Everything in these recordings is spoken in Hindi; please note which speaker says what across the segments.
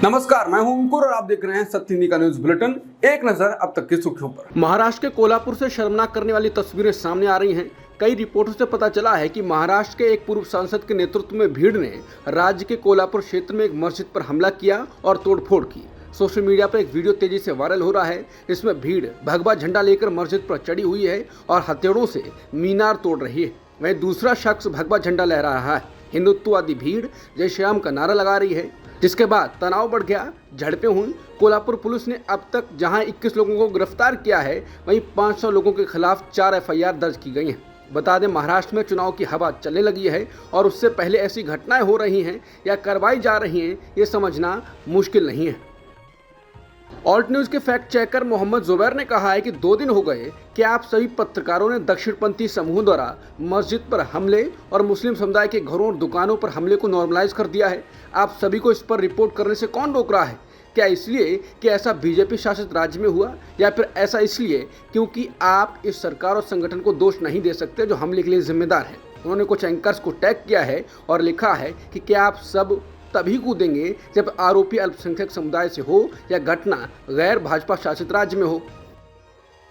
Speaker 1: नमस्कार, मैं हूं अंकुर और आप देख रहे हैं सत्य हिंदी का न्यूज बुलेटिन। एक नजर अब तक की सुर्खियों पर। महाराष्ट्र के कोल्हापुर से शर्मनाक करने वाली तस्वीरें सामने आ रही हैं। कई रिपोर्टों से पता चला है कि महाराष्ट्र के एक पूर्व सांसद के नेतृत्व में भीड़ ने राज्य के कोल्हापुर क्षेत्र में एक मस्जिद पर हमला किया और तोड़फोड़ की। सोशल मीडिया पर एक वीडियो तेजी से वायरल हो रहा है। इसमें भीड़ भगवा झंडा लेकर मस्जिद पर चढ़ी हुई है और हथेड़ों से मीनार तोड़ रही है। वहीं दूसरा शख्स भगवा झंडा लहरा रहा है। हिंदुत्ववादी भीड़ जय श्री राम का नारा लगा रही है, जिसके बाद तनाव बढ़ गया, झड़पें हुई। कोल्हापुर पुलिस ने अब तक जहां 21 लोगों को गिरफ्तार किया है, वहीं 500 लोगों के खिलाफ 4 एफआईआर दर्ज की गई हैं। बता दें, महाराष्ट्र में चुनाव की हवा चलने लगी है और उससे पहले ऐसी घटनाएं हो रही हैं या करवाई जा रही हैं, ये समझना मुश्किल नहीं है। ऑल्ट न्यूज के फैक्ट चेकर मोहम्मद जुबैर ने कहा है कि 2 दिन हो गए कि आप सभी पत्रकारों ने दक्षिणपंथी समूह द्वारा मस्जिद पर हमले और मुस्लिम समुदाय के घरों और दुकानों पर हमले को नॉर्मलाइज कर दिया है। आप सभी को इस पर रिपोर्ट करने से कौन रोक रहा है? क्या इसलिए कि ऐसा बीजेपी शासित राज्य में हुआ, या फिर ऐसा इसलिए क्योंकि आप इस सरकार और संगठन को दोष नहीं दे सकते जो हमले के लिए जिम्मेदार है? उन्होंने कुछ एंकर्स को टैग किया है और लिखा है कि क्या आप सब तभी कूदेंगे जब आरोपी अल्पसंख्यक समुदाय से हो या घटना गैर भाजपा शासित राज्य में हो।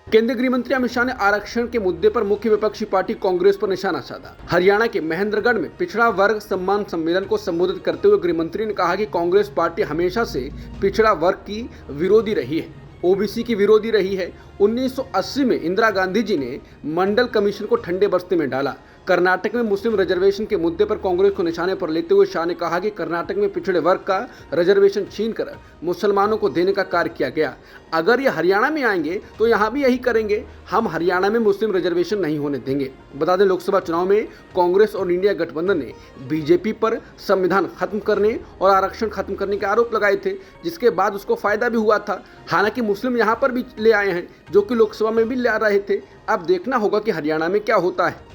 Speaker 1: केंद्रीय गृह मंत्री अमित शाह ने आरक्षण के मुद्दे पर मुख्य विपक्षी पार्टी कांग्रेस पर निशाना साधा। हरियाणा के महेंद्रगढ़ में पिछड़ा वर्ग सम्मान सम्मेलन को संबोधित करते हुए गृह मंत्री ने कहा कि कांग्रेस पार्टी हमेशा से पिछड़ा वर्ग की विरोधी रही है, ओबीसी की विरोधी रही है। 1980 में इंदिरा गांधी जी ने मंडल कमीशन को ठंडे बस्ते में डाला। कर्नाटक में मुस्लिम रिजर्वेशन के मुद्दे पर कांग्रेस को निशाने पर लेते हुए शाह ने कहा कि कर्नाटक में पिछड़े वर्ग का रिजर्वेशन छीनकर मुसलमानों को देने का कार्य किया गया। अगर ये हरियाणा में आएंगे तो यहाँ भी यही करेंगे। हम हरियाणा में मुस्लिम रिजर्वेशन नहीं होने देंगे। बता दें, लोकसभा चुनाव में कांग्रेस और इंडिया गठबंधन ने बीजेपी पर संविधान खत्म करने और आरक्षण खत्म करने के आरोप लगाए थे, जिसके बाद उसको फायदा भी हुआ था। हालांकि मुस्लिम यहाँ पर भी ले आए हैं, जो कि लोकसभा में भी ले आ रहे थे। अब देखना होगा कि हरियाणा में क्या होता है।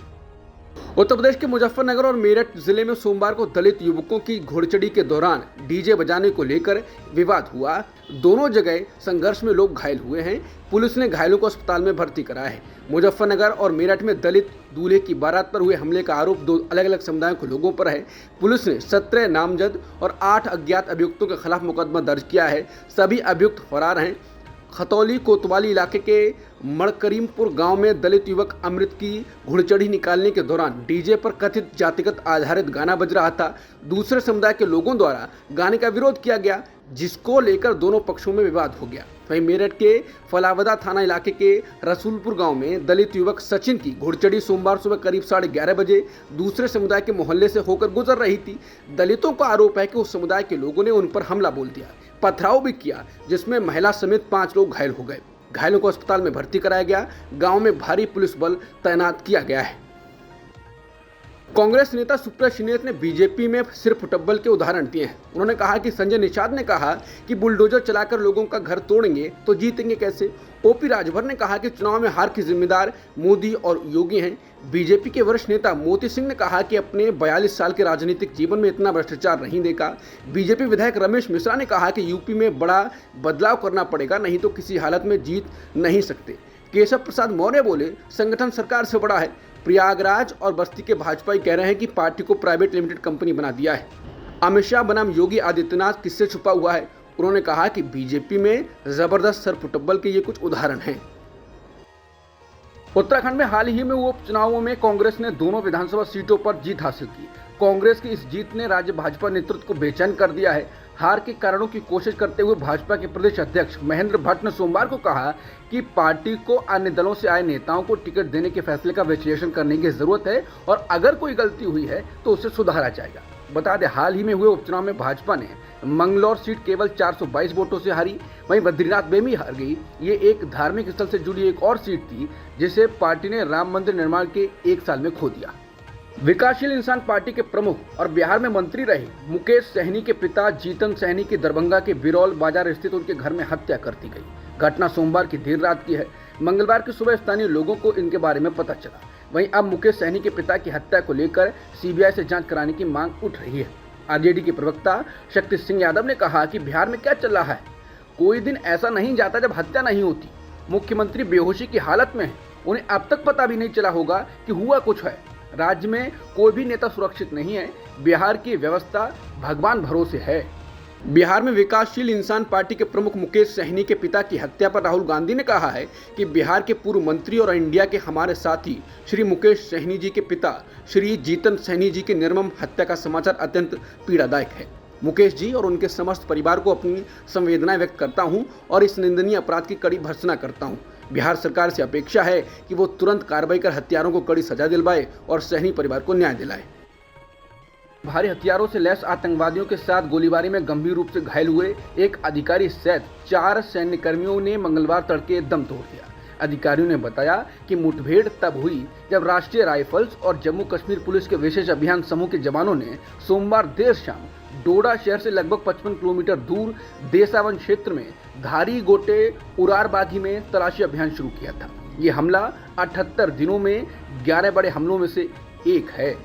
Speaker 1: उत्तर प्रदेश के मुजफ्फरनगर और मेरठ जिले में सोमवार को दलित युवकों की घोड़चढ़ी के दौरान डीजे बजाने को लेकर विवाद हुआ। दोनों जगह संघर्ष में लोग घायल हुए हैं। पुलिस ने घायलों को अस्पताल में भर्ती कराया है। मुजफ्फरनगर और मेरठ में दलित दूल्हे की बारात पर हुए हमले का आरोप 2 अलग अलग समुदायों के लोगों पर है। पुलिस ने 17 नामजद और 8 अज्ञात अभियुक्तों के खिलाफ मुकदमा दर्ज किया है। सभी अभियुक्त फरार हैं। खतौली कोतवाली इलाके के मड़करीमपुर गांव में दलित युवक अमृत की घुड़चढ़ी निकालने के दौरान डीजे पर कथित जातिगत आधारित गाना बज रहा था। दूसरे समुदाय के लोगों द्वारा गाने का विरोध किया गया, जिसको लेकर दोनों पक्षों में विवाद हो गया। वहीं मेरठ के फलावदा थाना इलाके के रसूलपुर गांव में दलित युवक सचिन की घुड़चढ़ी सोमवार सुबह करीब 11:30 बजे दूसरे समुदाय के मोहल्ले से होकर गुजर रही थी। दलितों का आरोप है कि उस समुदाय के लोगों ने उन पर हमला बोल दिया, पथराव भी किया, जिसमें महिला समेत 5 लोग घायल हो गए। घायलों को अस्पताल में भर्ती कराया गया। गांव में भारी पुलिस बल तैनात किया गया है। कांग्रेस नेता सुप्रिया श्रीनेत ने बीजेपी में सिर्फ फुटबॉल के उदाहरण दिए हैं। उन्होंने कहा कि संजय निषाद ने कहा कि बुलडोजर चलाकर लोगों का घर तोड़ेंगे तो जीतेंगे कैसे। ओपी राजभर ने कहा कि चुनाव में हार की जिम्मेदार मोदी और योगी हैं। बीजेपी के वरिष्ठ नेता मोती सिंह ने कहा कि अपने 42 साल के राजनीतिक जीवन में इतना भ्रष्टाचार नहीं देखा। बीजेपी विधायक रमेश मिश्रा ने कहा कि यूपी में बड़ा बदलाव करना पड़ेगा, नहीं तो किसी हालत में जीत नहीं सकते। केशव प्रसाद मौर्य बोले, संगठन सरकार से बड़ा है। प्रयागराज और बस्ती के भाजपाई कह रहे हैं कि पार्टी को प्राइवेट लिमिटेड कंपनी बना दिया है। अमित शाह बनाम योगी आदित्यनाथ किससे छुपा हुआ है? उन्होंने कहा कि बीजेपी में जबरदस्त सर फुटबॉल के ये कुछ उदाहरण हैं। उत्तराखंड में हाल ही में हुए उपचुनावों में कांग्रेस ने दोनों विधानसभा सीटों पर जीत हासिल की। कांग्रेस की इस जीत ने राज्य भाजपा नेतृत्व को बेचैन कर दिया है। हार के कारणों की कोशिश करते हुए भाजपा के प्रदेश अध्यक्ष महेंद्र भट्ट ने सोमवार को कहा कि पार्टी को अन्य दलों से आए नेताओं को टिकट देने के फैसले का विश्लेषण करने की जरूरत है और अगर कोई गलती हुई है तो उसे सुधारा जाएगा। बता दें, हाल ही में हुए उपचुनाव में भाजपा ने मंगलौर सीट केवल 422 वोटों से हारी। वहीं बद्रीनाथ में भी हार गई। ये एक धार्मिक स्थल से जुड़ी एक और सीट थी, जिसे पार्टी ने राम मंदिर निर्माण के 1 साल में खो दिया। विकासशील इंसान पार्टी के प्रमुख और बिहार में मंत्री रहे मुकेश सहनी के पिता जीतन सहनी की दरभंगा के बिरौल बाजार स्थित उनके घर में हत्या कर दी गई। घटना सोमवार की देर रात की है। मंगलवार की सुबह स्थानीय लोगों को इनके बारे में पता चला। वहीं अब मुकेश सहनी के पिता की हत्या को लेकर सीबीआई से जांच कराने की मांग उठ रही है। आरजेडी के प्रवक्ता शक्ति सिंह यादव ने कहा कि बिहार में क्या चल रहा है, कोई दिन ऐसा नहीं जाता जब हत्या नहीं होती। मुख्यमंत्री बेहोशी की हालत में है, उन्हें अब तक पता भी नहीं चला होगा कि हुआ कुछ है। राज्य में कोई भी नेता सुरक्षित नहीं है। बिहार की व्यवस्था भगवान भरोसे है। बिहार में विकासशील इंसान पार्टी के प्रमुख मुकेश सहनी के पिता की हत्या पर राहुल गांधी ने कहा है कि बिहार के पूर्व मंत्री और इंडिया के हमारे साथी श्री मुकेश सहनी जी के पिता श्री जीतन सहनी जी की निर्मम हत्या का समाचार अत्यंत पीड़ादायक है। मुकेश जी और उनके समस्त परिवार को अपनी संवेदनाएं व्यक्त करता हूं और इस निंदनीय अपराध की कड़ी भर्त्सना करता हूं। बिहार सरकार से अपेक्षा है कि वो तुरंत कार्रवाई कर हत्यारों को कड़ी सजा दिलवाए और सहनी परिवार को न्याय दिलाए। भारी हथियारों से लैस आतंकवादियों के साथ गोलीबारी में गंभीर रूप से घायल हुए एक अधिकारी सहित 4 सैन्यकर्मियों ने मंगलवार तड़के दम तोड़ दिया। अधिकारियों ने बताया कि मुठभेड़ तब हुई जब राष्ट्रीय राइफल्स और जम्मू कश्मीर पुलिस के विशेष अभियान समूह के जवानों ने सोमवार देर शाम डोडा शहर से लगभग 55 किलोमीटर दूर देसावन क्षेत्र में धारी गोटे उरारबागी में तलाशी अभियान शुरू किया था। ये हमला 78 दिनों में 11 बड़े हमलों में से एक है।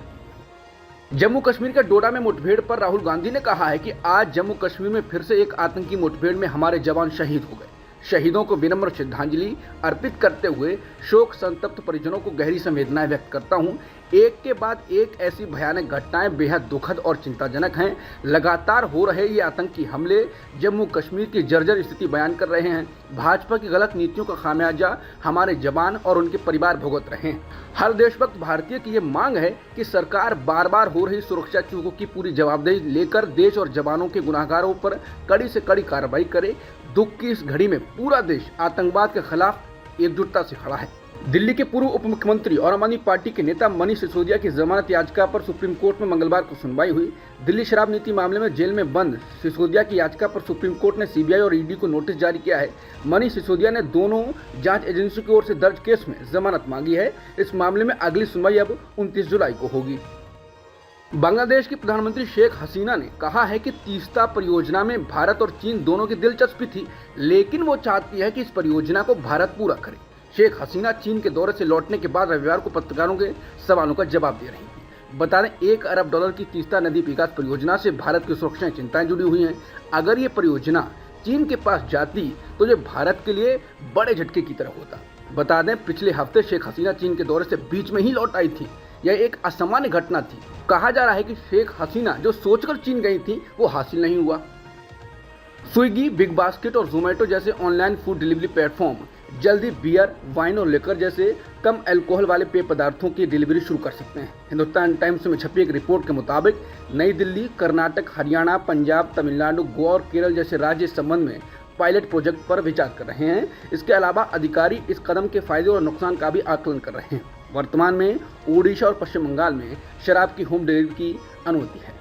Speaker 1: जम्मू कश्मीर के डोडा में मुठभेड़ पर राहुल गांधी ने कहा है कि आज जम्मू कश्मीर में फिर से एक आतंकी मुठभेड़ में हमारे जवान शहीद हो गए। शहीदों को विनम्र श्रद्धांजलि अर्पित करते हुए शोक संतप्त परिजनों को गहरी संवेदनाएं व्यक्त करता हूं। एक के बाद एक ऐसी भयानक घटनाएं बेहद दुखद और चिंताजनक हैं। लगातार हो रहे ये आतंकी हमले जम्मू कश्मीर की जर्जर स्थिति बयान कर रहे हैं। भाजपा की गलत नीतियों का खामियाजा हमारे जवान और उनके परिवार भुगत रहे हैं। हर देशभक्त भारतीय की ये मांग है कि सरकार बार बार हो रही सुरक्षा चूकों की पूरी जवाबदेही लेकर देश और जवानों के गुनाहगारों पर कड़ी से कड़ी कार्रवाई करे। दुख की इस घड़ी में पूरा देश आतंकवाद के खिलाफ एकजुटता से खड़ा है। दिल्ली के पूर्व उप मुख्यमंत्री और आम आदमी पार्टी के नेता मनीष सिसोदिया की जमानत याचिका पर सुप्रीम कोर्ट में मंगलवार को सुनवाई हुई। दिल्ली शराब नीति मामले में जेल में बंद सिसोदिया की याचिका पर सुप्रीम कोर्ट ने सीबीआई और ईडी को नोटिस जारी किया है। मनीष सिसोदिया ने दोनों जांच एजेंसी की ओर से दर्ज केस में जमानत मांगी है। इस मामले में अगली सुनवाई अब 29 जुलाई को होगी। बांग्लादेश की प्रधानमंत्री शेख हसीना ने कहा है कि तीस्ता परियोजना में भारत और चीन दोनों की दिलचस्पी थी, लेकिन वो चाहती है कि इस परियोजना को भारत पूरा करे। शेख हसीना चीन के दौरे से लौटने के बाद रविवार को पत्रकारों के सवालों का जवाब दे रही थी। बता दें, $1 अरब की तीस्ता नदी विकास परियोजना से भारत की सुरक्षा चिंताएं जुड़ी हुई हैं। अगर ये परियोजना चीन के पास जाती तो ये भारत के लिए बड़े झटके की तरह होता। बता दें, पिछले हफ्ते शेख हसीना चीन के दौरे से बीच में ही लौट आई थी। यह एक असामान्य घटना थी। कहा जा रहा है कि शेख हसीना जो सोचकर चीन गई थी वो हासिल नहीं हुआ। स्विगी, बिग बास्केट और जोमेटो जैसे ऑनलाइन फूड डिलीवरी प्लेटफॉर्म जल्दी बियर, वाइन और लिकर जैसे कम अल्कोहल वाले पेय पदार्थों की डिलीवरी शुरू कर सकते हैं। हिंदुस्तान टाइम्स में छपी एक रिपोर्ट के मुताबिक नई दिल्ली, कर्नाटक, हरियाणा, पंजाब, तमिलनाडु, गोवा और केरल जैसे राज्य इस संबंध में पायलट प्रोजेक्ट पर विचार कर रहे हैं। इसके अलावा अधिकारी इस कदम के फायदे और नुकसान का भी आकलन कर रहे हैं। वर्तमान में ओडिशा और पश्चिम बंगाल में शराब की होम डिलीवरी की अनुमति है।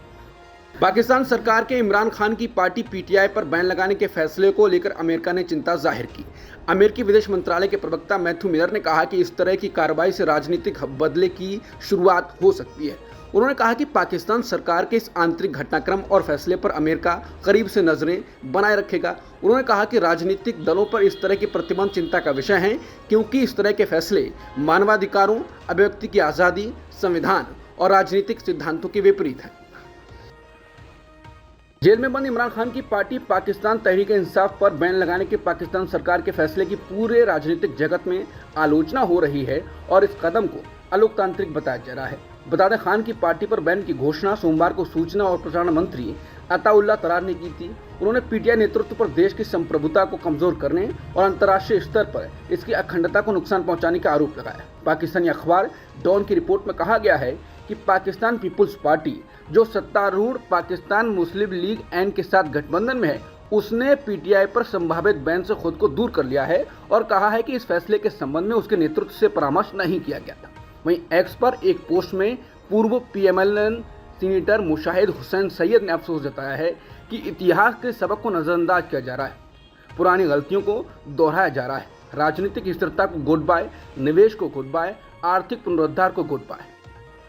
Speaker 1: पाकिस्तान सरकार के इमरान खान की पार्टी पीटीआई पर बैन लगाने के फैसले को लेकर अमेरिका ने चिंता जाहिर की। अमेरिकी विदेश मंत्रालय के प्रवक्ता मैथ्यू मिलर ने कहा कि इस तरह की कार्रवाई से राजनीतिक बदले की शुरुआत हो सकती है। उन्होंने कहा कि पाकिस्तान सरकार के इस आंतरिक घटनाक्रम और फैसले पर अमेरिका करीब से नजरें बनाए रखेगा। उन्होंने कहा कि राजनीतिक दलों पर इस तरह के प्रतिबंध चिंता का विषय हैं, क्योंकि इस तरह के फैसले मानवाधिकारों, अभिव्यक्ति की आज़ादी, संविधान और राजनीतिक सिद्धांतों के विपरीत हैं। जेल में बंद इमरान खान की पार्टी पाकिस्तान तहरीक इंसाफ पर बैन लगाने के पाकिस्तान सरकार के फैसले की पूरे राजनीतिक जगत में आलोचना हो रही है और इस कदम को अलोकतांत्रिक बताया जा रहा है। बता दें, खान की पार्टी पर बैन की घोषणा सोमवार को सूचना और प्रसारण मंत्री अताउल्लाह तरार ने की थी। उन्होंने पीटीआई नेतृत्व पर देश की संप्रभुता को कमजोर करने और अंतर्राष्ट्रीय स्तर पर इसकी अखंडता को नुकसान पहुंचाने का आरोप लगाया। पाकिस्तानी अखबार डॉन की रिपोर्ट में कहा गया है कि पाकिस्तान पीपुल्स पार्टी, जो सत्तारूढ़ पाकिस्तान मुस्लिम लीग एन के साथ गठबंधन में है, उसने पीटीआई पर संभावित बैन से खुद को दूर कर लिया है और कहा है कि इस फैसले के संबंध में उसके नेतृत्व से परामर्श नहीं किया गया था। वहीं एक्स पर एक पोस्ट में पूर्व पीएमएलएन सीनेटर मुशाहिद हुसैन सैयद ने अफसोस जताया है कि इतिहास के सबक को नजरअंदाज किया जा रहा है, पुरानी गलतियों को दोहराया जा रहा है। राजनीतिक स्थिरता को गुड बाय, निवेश को गुड बाय, आर्थिक पुनरुद्धार को गुड बाय।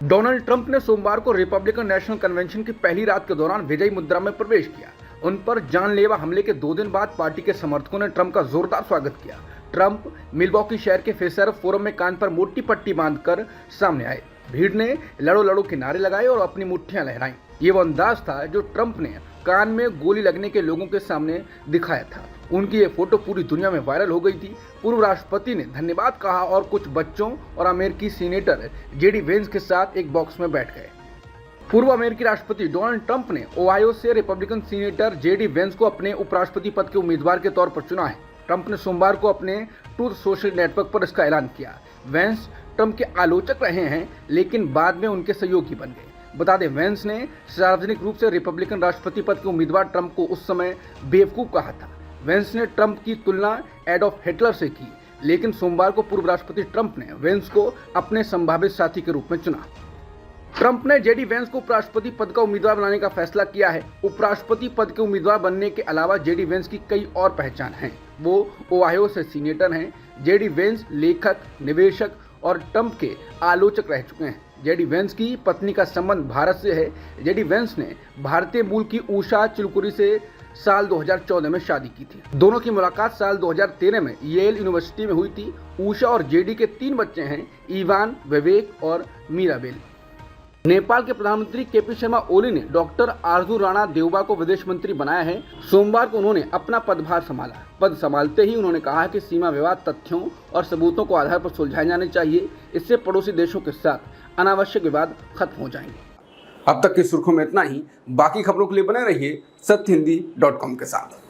Speaker 1: डोनाल्ड ट्रंप ने सोमवार को रिपब्लिकन नेशनल कन्वेंशन की पहली रात के दौरान विजयी मुद्रा में प्रवेश किया। उन पर जानलेवा हमले के 2 दिन बाद पार्टी के समर्थकों ने ट्रंप का जोरदार स्वागत किया। ट्रंप मिल्वॉकी शहर के फिशर फोरम में कान पर मोटी पट्टी बांधकर सामने आए। भीड़ ने लड़ो लड़ो के नारे लगाए और अपनी मुट्ठियां लहराई। ये वो अंदाज था जो ट्रंप ने कान में गोली लगने के लोगों के सामने दिखाया था। उनकी ये फोटो पूरी दुनिया में वायरल हो गई थी। पूर्व राष्ट्रपति ने धन्यवाद कहा और कुछ बच्चों और अमेरिकी सीनेटर जेडी वेंस के साथ एक बॉक्स में बैठ गए। पूर्व अमेरिकी राष्ट्रपति डोनाल्ड ट्रंप ने ओहायो से रिपब्लिकन सीनेटर जेडी वेंस को अपने उपराष्ट्रपति पद के उम्मीदवार के तौर पर चुना है। ट्रंप ने सोमवार को अपने ट्रूथ सोशल नेटवर्क पर इसका ऐलान किया। वेंस ट्रंप के आलोचक रहे हैं, लेकिन बाद में उनके सहयोगी बन गए। बता दें, वेंस ने सार्वजनिक रूप से रिपब्लिकन राष्ट्रपति पद के उम्मीदवार ट्रंप को उस समय बेवकूफ कहा था। वेंस ने ट्रंप की तुलना एडोल्फ हिटलर से की, लेकिन सोमवार को पूर्व राष्ट्रपति ट्रंप ने वेंस को अपने संभावित साथी के रूप में चुना। ट्रंप ने जेडी वेंस को उपराष्ट्रपति पद का उम्मीदवार बनाने का फैसला किया है। उपराष्ट्रपति पद के उम्मीदवार बनने के अलावा जेडी वेंस की कई और पहचान हैं। वो ओहायो से सीनेटर हैं। जेडी वेंस लेखक, निवेशक और ट्रंप के आलोचक रह चुके हैं। जेडी वेंस की पत्नी का संबंध भारत से है। जेडी वेंस ने भारतीय मूल की उषा चिलकुरी से साल 2014 में शादी की थी। दोनों की मुलाकात साल 2013 में येल यूनिवर्सिटी में हुई थी। उषा और जेडी के 3 बच्चे हैं, इवान, विवेक और मीराबेल। नेपाल के प्रधानमंत्री केपी शर्मा ओली ने डॉक्टर आरजू राणा देउबा को विदेश मंत्री बनाया है। सोमवार को उन्होंने अपना पदभार संभाला। पद संभालते ही उन्होंने कहा कि सीमा विवाद तथ्यों और सबूतों को आधार पर सुलझाए जाने चाहिए। इससे पड़ोसी देशों के साथ अनावश्यक विवाद खत्म हो जाएंगे। अब तक की सुर्खियों में इतना ही। बाकी खबरों के लिए बने रहिए सत्यहिंदी.com के साथ।